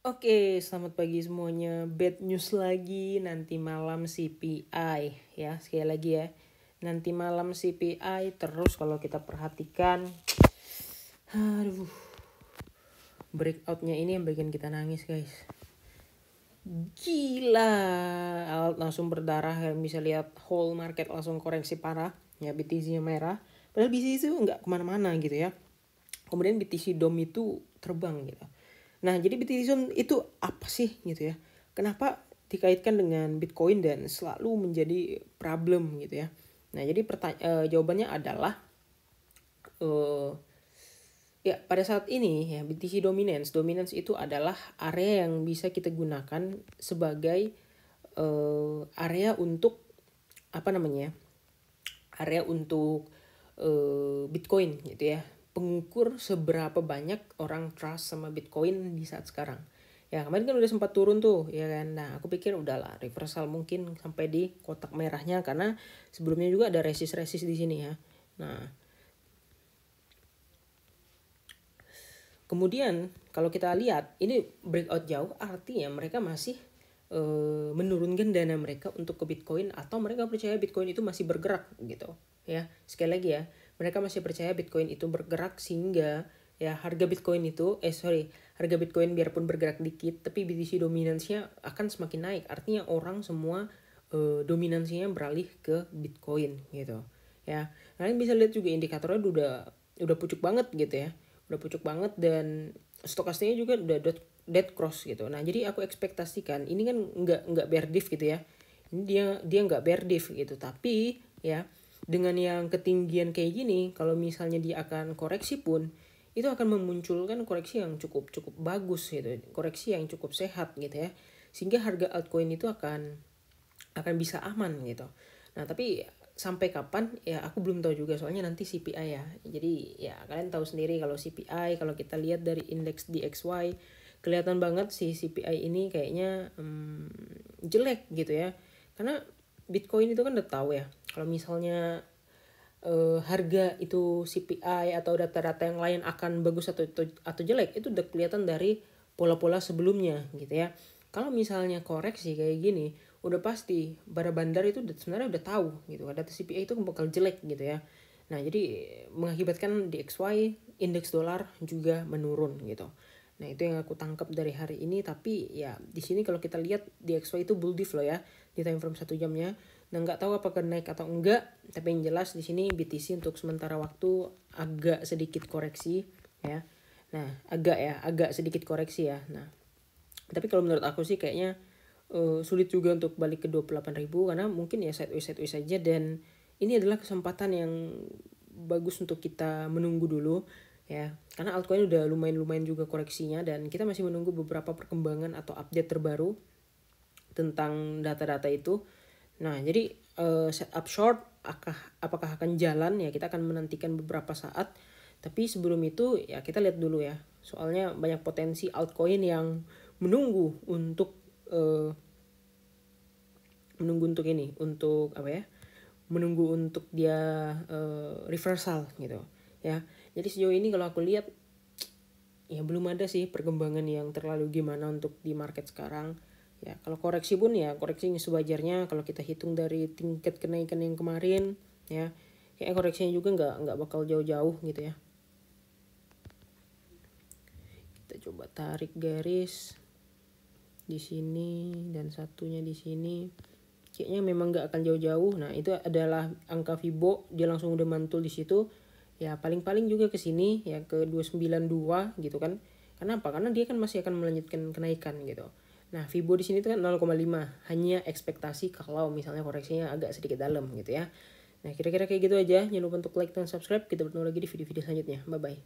Oke, selamat pagi semuanya. Bad news lagi nanti malam CPI ya. Sekali lagi ya. Nanti malam CPI terus kalau kita perhatikan. Aduh. Breakoutnya ini yang bikin kita nangis, guys. Gila. Langsung berdarah, kalian bisa lihat whole market langsung koreksi parah. Ya, BTC-nya merah. Padahal BTC itu nggak kemana-mana gitu ya. Kemudian BTC DOM itu terbang gitu. Nah, jadi BTC DOM itu apa sih gitu ya? Kenapa dikaitkan dengan Bitcoin dan selalu menjadi problem gitu ya? Nah, jadi jawabannya adalah ya pada saat ini ya BTC dominance itu adalah area yang bisa kita gunakan sebagai area untuk apa namanya? Area untuk Bitcoin gitu ya, pengukur seberapa banyak orang trust sama Bitcoin di saat sekarang. Ya kemarin kan udah sempat turun tuh ya kan. Nah aku pikir udahlah reversal mungkin sampai di kotak merahnya karena sebelumnya juga ada resist di sini ya. Nah kemudian kalau kita lihat ini breakout jauh, artinya mereka masih menurunkan dana mereka untuk ke Bitcoin, atau mereka percaya Bitcoin itu masih bergerak gitu ya. Sekali lagi ya, mereka masih percaya Bitcoin itu bergerak sehingga ya harga Bitcoin itu harga Bitcoin biarpun bergerak dikit tapi BTC dominansinya akan semakin naik, artinya orang semua dominansinya beralih ke Bitcoin gitu ya. Kalian bisa lihat juga indikatornya udah pucuk banget gitu ya, udah pucuk banget, dan stokastiknya juga udah dead cross gitu. Nah jadi aku ekspektasikan ini kan nggak bear diff gitu ya, ini dia nggak bear diff gitu, tapi ya dengan yang ketinggian kayak gini, kalau misalnya dia akan koreksi pun itu akan memunculkan koreksi yang cukup bagus gitu, koreksi yang cukup sehat gitu ya, sehingga harga altcoin itu akan bisa aman gitu. Nah tapi sampai kapan ya aku belum tahu juga, soalnya nanti CPI ya. Jadi ya kalian tahu sendiri kalau CPI, kalau kita lihat dari indeks DXY kelihatan banget si CPI ini kayaknya jelek gitu ya. Karena Bitcoin itu kan udah tahu ya, kalau misalnya harga itu CPI atau data-data yang lain akan bagus atau jelek itu udah kelihatan dari pola-pola sebelumnya gitu ya. Kalau misalnya koreksi kayak gini, udah pasti para bandar itu sebenarnya udah tahu gitu, data CPI itu bakal jelek gitu ya. Nah jadi mengakibatkan DXY indeks dolar juga menurun gitu. Nah itu yang aku tangkap dari hari ini. Tapi ya di sini kalau kita lihat DXY itu bull diff loh ya di time frame 1 jamnya. Nah nggak tahu apakah naik atau enggak, tapi yang jelas di sini BTC untuk sementara waktu agak sedikit koreksi ya. Nah agak sedikit koreksi ya. Nah tapi kalau menurut aku sih kayaknya sulit juga untuk balik ke 28.000 karena mungkin ya sideways saja, dan ini adalah kesempatan yang bagus untuk kita menunggu dulu ya, karena altcoin udah lumayan juga koreksinya, dan kita masih menunggu beberapa perkembangan atau update terbaru tentang data-data itu. Nah jadi setup short apakah akan jalan ya, kita akan menantikan beberapa saat. Tapi sebelum itu ya kita lihat dulu ya, soalnya banyak potensi altcoin yang menunggu untuk menunggu untuk dia reversal gitu ya. Jadi sejauh ini kalau aku lihat ya belum ada sih perkembangan yang terlalu gimana untuk di market sekarang ya. Kalau koreksi pun ya koreksinya sewajarnya, kalau kita hitung dari tingkat kenaikan yang kemarin ya, kayak koreksinya juga nggak bakal jauh-jauh gitu ya. Kita coba tarik garis di sini dan satunya di sini, kayaknya memang nggak akan jauh-jauh. Nah itu adalah angka Fibo, dia langsung udah mantul di situ ya, paling juga ke sini ya ke 292 gitu kan. Kenapa? Karena dia kan masih akan melanjutkan kenaikan gitu. Nah Fibo di sini tuh kan 0,5, hanya ekspektasi kalau misalnya koreksinya agak sedikit dalam gitu ya. Nah kira-kira kayak gitu aja. Jangan lupa untuk like dan subscribe. Kita bertemu lagi di video-video selanjutnya. Bye bye.